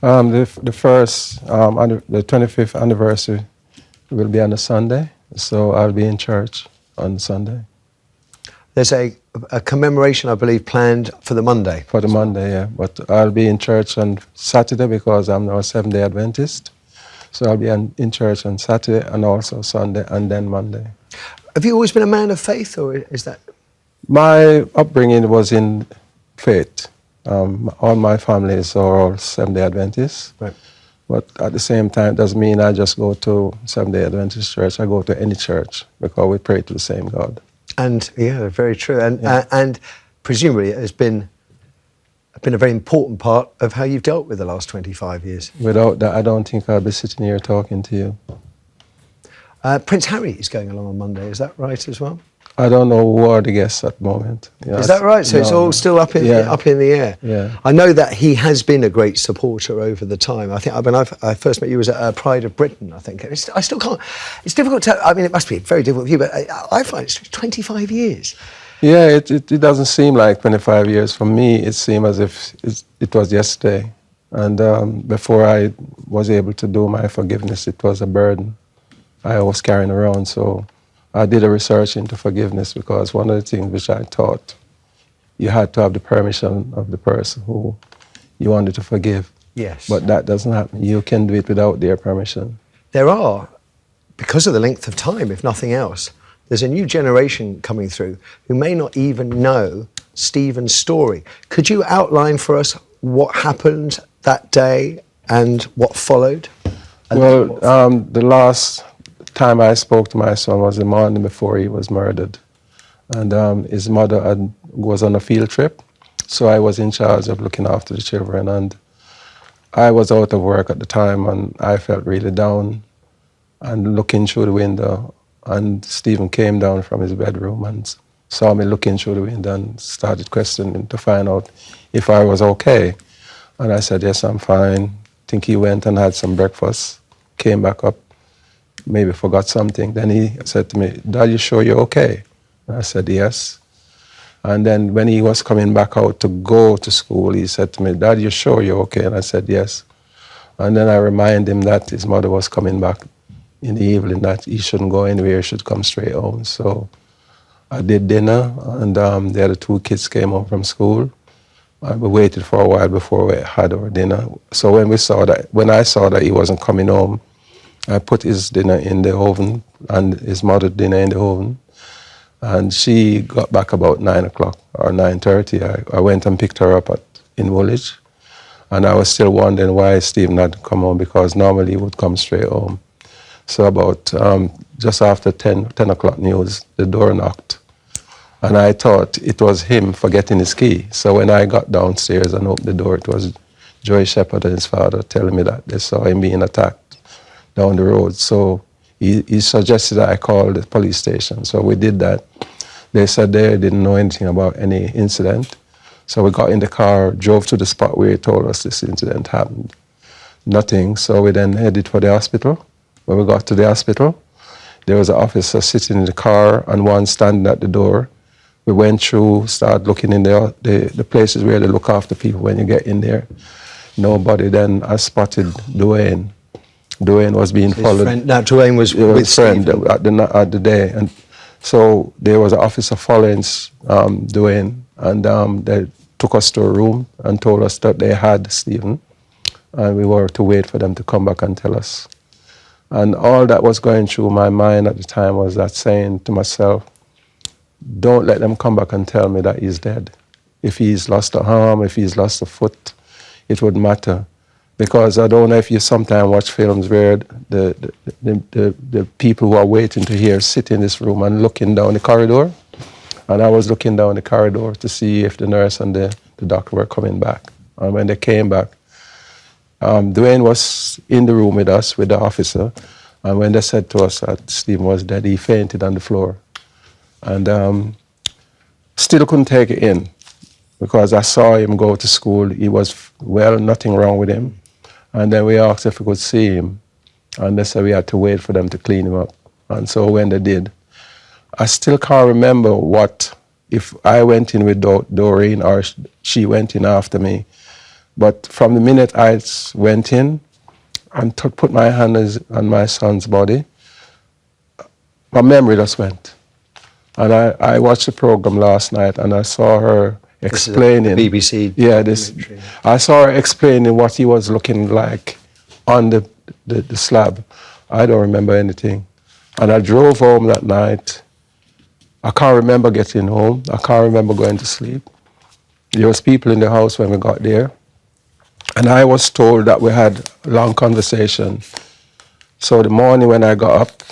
The first, the 25th anniversary will be on a Sunday, so I'll be in church on Sunday. There's a commemoration, I believe, planned for the Monday. For the Monday, yeah. But I'll be in church on Saturday because I'm now a Seventh-day Adventist. So I'll be in church on Saturday and also Sunday and then Monday. Have you always been a man of faith, or is that? My upbringing was in faith. All my families are all Seventh-day Adventists. Right. But at the same time, it doesn't mean I just go to Seventh-day Adventist church. I go to any church because we pray to the same God. And yeah, very true. And presumably it has been a very important part of how you've dealt with the last 25 years. Without that, I don't think I'd be sitting here talking to you. Prince Harry is going along on Monday, is that right as well? I don't know who are the guests at the moment. Yeah, is that right? So it's all still up in the air. Yeah. I know that he has been a great supporter over the time. I think when I first met you was at Pride of Britain, I think. I still can't. It's difficult to. I mean, it must be very difficult for you, but I find it's 25 years. Yeah, it doesn't seem like 25 years. For me, it seemed as if it was yesterday. And before I was able to do my forgiveness, it was a burden I was carrying around. So I did a research into forgiveness because one of the things which I thought, you had to have the permission of the person who you wanted to forgive. Yes. But that doesn't happen. You can do it without their permission. There are, because of the length of time, if nothing else, there's a new generation coming through who may not even know Stephen's story. Could you outline for us what happened that day and what followed? Well, the last time I spoke to my son was the morning before he was murdered. And his mother was on a field trip, so I was in charge of looking after the children. And I was out of work at the time, and I felt really down. And looking through the window, and Stephen came down from his bedroom and saw me looking through the window and started questioning to find out if I was okay. And I said, yes, I'm fine. I think he went and had some breakfast, came back up, maybe forgot something. Then he said to me, Dad, you sure you're okay? And I said, yes. And then when he was coming back out to go to school, he said to me, Dad, you sure you're okay? And I said, yes. And then I reminded him that his mother was coming back in the evening, that he shouldn't go anywhere, he should come straight home. So I did dinner, and the other two kids came home from school. We waited for a while before we had our dinner. So when I saw that he wasn't coming home, I put his dinner in the oven and his mother's dinner in the oven. And she got back about 9 o'clock or 9:30. I went and picked her up in Woolwich. And I was still wondering why Stephen hadn't come home, because normally he would come straight home. So about just after 10 o'clock news, the door knocked. And I thought it was him forgetting his key. So when I got downstairs and opened the door, it was Joy Shepherd and his father telling me that they saw him being attacked down the road. So he suggested that I call the police station. So we did that. They said they didn't know anything about any incident. So we got in the car, drove to the spot where he told us this incident happened. Nothing. So we then headed for the hospital. When we got to the hospital, there was an officer sitting in the car and one standing at the door. We went through, started looking in the places where they look after people when you get in there. Nobody. Then I spotted Dwayne. Dwayne was being followed. Now Dwayne was with his friend at the day. And so there was an officer following Dwayne, and they took us to a room and told us that they had Stephen. And we were to wait for them to come back and tell us. And all that was going through my mind at the time was that saying to myself, don't let them come back and tell me that he's dead. If he's lost a arm, if he's lost a foot, it wouldn't matter. Because I don't know if you sometimes watch films where the people who are waiting to hear sit in this room and looking down the corridor. And I was looking down the corridor to see if the nurse and the doctor were coming back. And when they came back, Dwayne was in the room with us, with the officer. And when they said to us that Stephen was dead, he fainted on the floor. And still couldn't take it in, because I saw him go to school. He was well, nothing wrong with him. And then we asked if we could see him. And they said we had to wait for them to clean him up. And so when they did, I still can't remember if I went in with Doreen or she went in after me. But from the minute I went in and put my hand on my son's body, my memory just went. And I watched the program last night, and I saw her explaining. The BBC. Yeah, I saw her explaining what he was looking like on the slab. I don't remember anything. And I drove home that night. I can't remember getting home. I can't remember going to sleep. There was people in the house when we got there. And I was told that we had a long conversation. So the morning when I got up,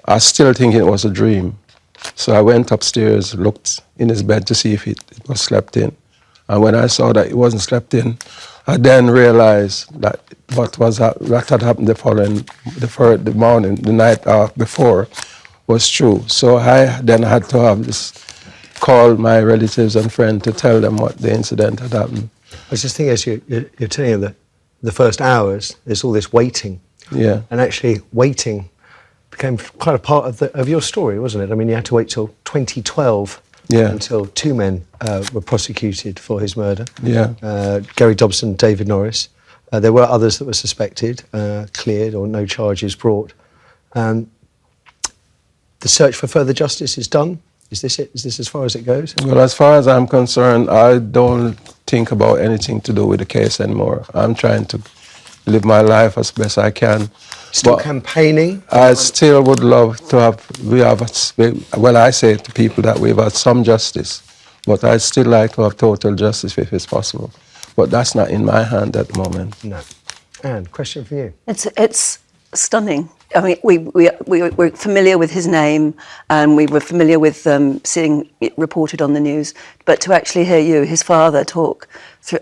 I still think it was a dream. So I went upstairs, looked in his bed to see if it was slept in. And when I saw that it wasn't slept in, I then realized that what had happened the morning, the night before, was true. So I then had to have this call my relatives and friends to tell them what the incident had happened. I was just thinking, as you're telling them that the first hours, there's all this waiting. Yeah. And actually waiting became quite a part of your story, wasn't it? I mean, you had to wait till 2012 until two men were prosecuted for his murder. Yeah. Gary Dobson, David Norris. There were others that were suspected, cleared, or no charges brought. The search for further justice is done. Is this it? Is this as far as it goes? Well, as far as I'm concerned, I don't think about anything to do with the case anymore. I'm trying to live my life as best I can. Still campaigning? I still would love to I say to people that we've had some justice, but I'd still like to have total justice if it's possible. But that's not in my hand at the moment. No. Anne, question for you. It's stunning. I mean, we're familiar with his name, and we were familiar with seeing it reported on the news. But to actually hear you, his father, talk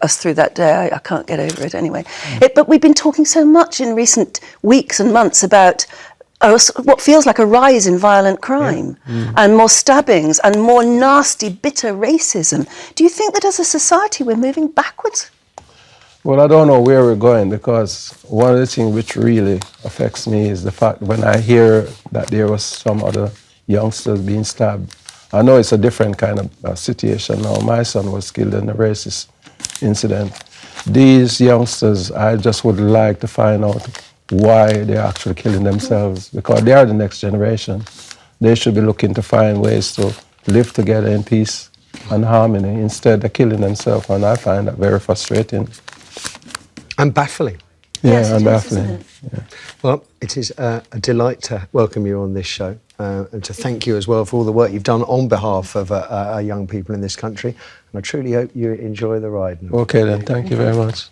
us through that day, I can't get over it anyway. But we've been talking so much in recent weeks and months about what feels like a rise in violent crime, and more stabbings and more nasty, bitter racism. Do you think that as a society we're moving backwards? Well, I don't know where we're going, because one of the things which really affects me is the fact when I hear that there was some other youngsters being stabbed. I know it's a different kind of situation now. My son was killed in a racist incident. These youngsters, I just would like to find out why they're actually killing themselves, because they are the next generation. They should be looking to find ways to live together in peace and harmony. Instead, they're killing themselves, and I find that very frustrating. And baffling. Yeah, Yes, and it is, baffling. isn't it? Yeah. Well, it is a delight to welcome you on this show and to thank you as well for all the work you've done on behalf of our young people in this country. And I truly hope you enjoy the ride. Okay then, thank you very much.